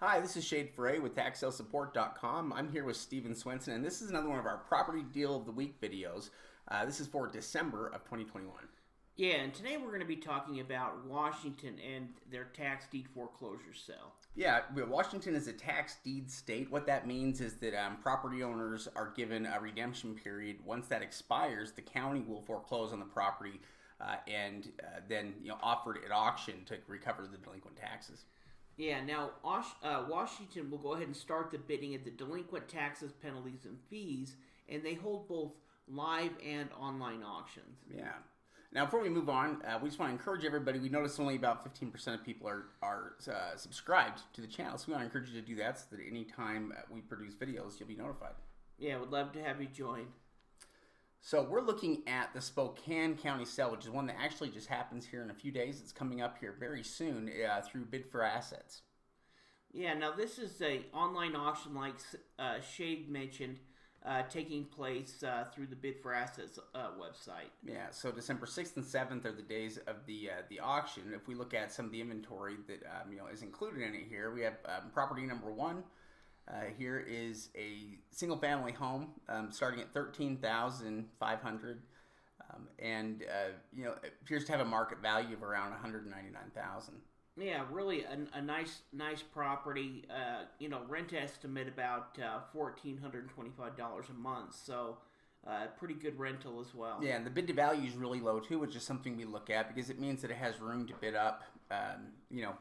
Hi, this is Shade Frey with TaxSaleSupport.com. I'm here with Steven Swenson, and this is another one of our Property Deal of the Week videos. This is for December of 2021. Yeah, and today we're going to be talking about Washington and their tax deed foreclosure sale. Yeah, Washington is a tax deed state. What that means is that property owners are given a redemption period. Once that expires, the county will foreclose on the property and then offer it at auction to recover the delinquent taxes. Yeah, now Washington will go ahead and start the bidding at the delinquent taxes, penalties, and fees, and they hold both live and online auctions. Yeah. Now, before we move on, we just want to encourage everybody. We noticed only about 15% of people are subscribed to the channel, so we want to encourage you to do that so that anytime we produce videos, you'll be notified. Yeah, we'd love to have you join. So we're looking at the Spokane County sale, which is one that actually just happens here in a few days. It's coming up here very soon through Bid for Assets. Yeah, now this is a online auction like Shade mentioned, taking place through the Bid for Assets website. Yeah, so December 6th and 7th are the days of the auction. If we look at some of the inventory that is included in it here, we have property number 1. Here is a single-family home starting at $13,500, and it appears to have a market value of around $199,000. Yeah, really a nice property. Rent estimate about $1,425 a month, so pretty good rental as well. Yeah, and the bid to value is really low too, which is something we look at because it means that it has room to bid up.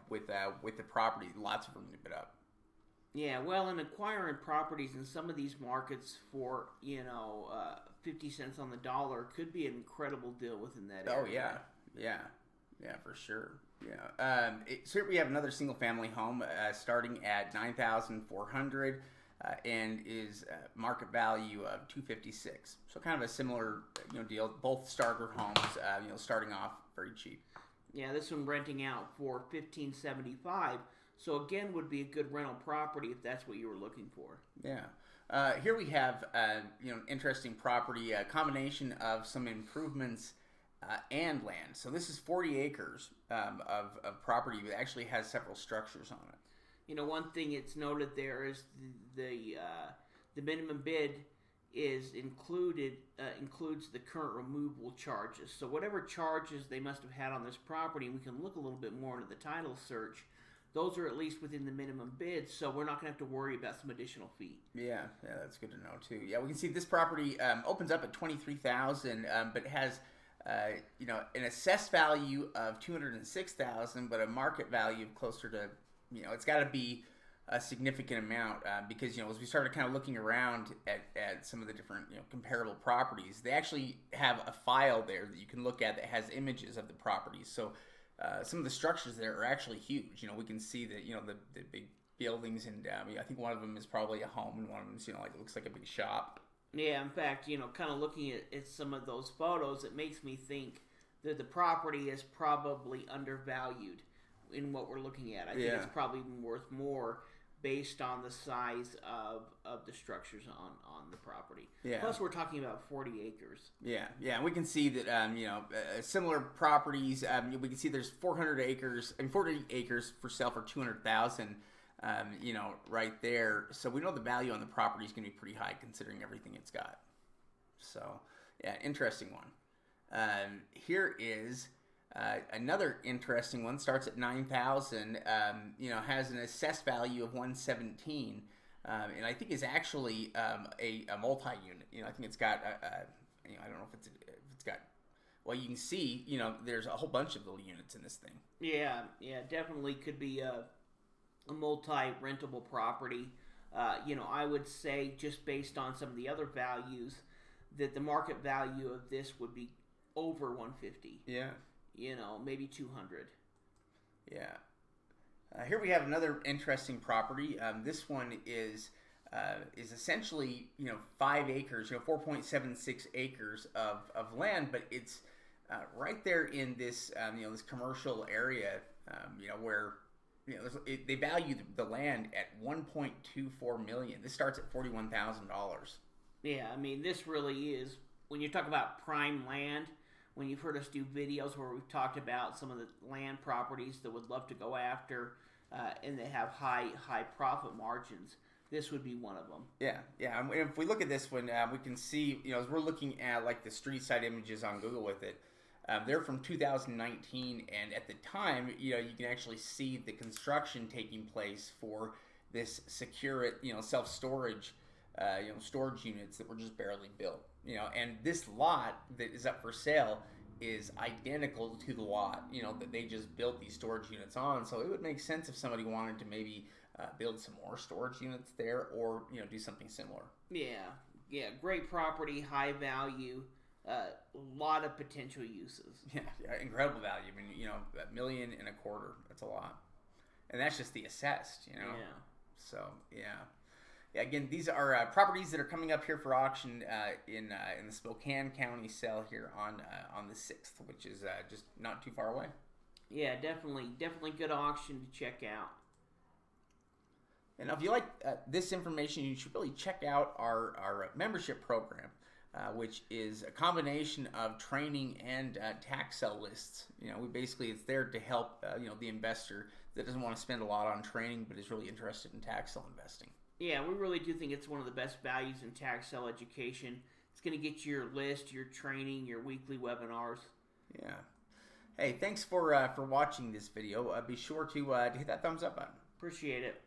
With the property, lots of room to bid up. Yeah, well, in acquiring properties in some of these markets for 50 cents on the dollar could be an incredible deal within that area. Oh yeah, for sure. Yeah. So here we have another single-family home starting at $9,400 and is market value of $256. So kind of a similar deal. Both starter homes, starting off very cheap. Yeah, this one renting out for $1,575. So again, would be a good rental property if that's what you were looking for. Yeah. Here we have an interesting property, a combination of some improvements and land. So this is 40 acres of property that actually has several structures on it. One thing it's noted there is the minimum bid is includes the current removal charges. So whatever charges they must have had on this property, and we can look a little bit more into the title search, those are at least within the minimum bid, so we're not going to have to worry about some additional fee. Yeah, that's good to know too. Yeah, we can see this property opens up at $23,000, but has an assessed value of $206,000, but a market value of closer to it's got to be a significant amount because as we started kind of looking around at some of the different comparable properties, they actually have a file there that you can look at that has images of the properties. So some of the structures there are actually huge. We can see that the big buildings, and I think one of them is probably a home, and one of them is it looks like a big shop. Yeah, in fact, kind of looking at some of those photos, it makes me think that the property is probably undervalued in what we're looking at. I think it's probably even worth more based on the size of the structures on the property. Yeah. Plus, we're talking about 40 acres. Yeah. We can see that similar properties. We can see there's 40 acres for sale for $200,000. Right there. So we know the value on the property is going to be pretty high considering everything it's got. So yeah, interesting one. Here is another interesting one. Starts at $9,000. Has an assessed value of $117, and I think is actually a multi-unit. I think it's got I don't know if it's got. Well, you can see there's a whole bunch of little units in this thing. Yeah, definitely could be a multi-rentable property. I would say just based on some of the other values that the market value of this would be over 150. Yeah. Maybe 200. Yeah. Here we have another interesting property. This one is essentially 5 acres, 4.76 acres of land, but it's right there in this this commercial area, where they value the land at $1.24 million. This starts at $41,000. Yeah, I mean, this really is, when you talk about prime land, when you've heard us do videos where we've talked about some of the land properties that would love to go after and they have high profit margins. This would be one of them. Yeah. And if we look at this one, we can see, as we're looking at like the street side images on Google with it, they're from 2019, and at the time, you can actually see the construction taking place for this secure, self-storage, storage units that were just barely built, and this lot that is up for sale is identical to the lot, that they just built these storage units on. So it would make sense if somebody wanted to maybe build some more storage units there, or do something similar. Yeah, great property, high value, a lot of potential uses. Yeah, incredible value. I mean, $1.25 million, that's a lot, and that's just the assessed. Yeah. So again, these are properties that are coming up here for auction in the Spokane County sale here on the 6th, which is just not too far away. Yeah, definitely good auction to check out. And if you like this information, you should really check out our membership program, which is a combination of training and tax sale lists. It's there to help the investor that doesn't want to spend a lot on training but is really interested in tax sale investing. Yeah, we really do think it's one of the best values in tax sale education. It's going to get you your list, your training, your weekly webinars. Yeah. Hey, thanks for watching this video. Be sure to hit that thumbs up button. Appreciate it.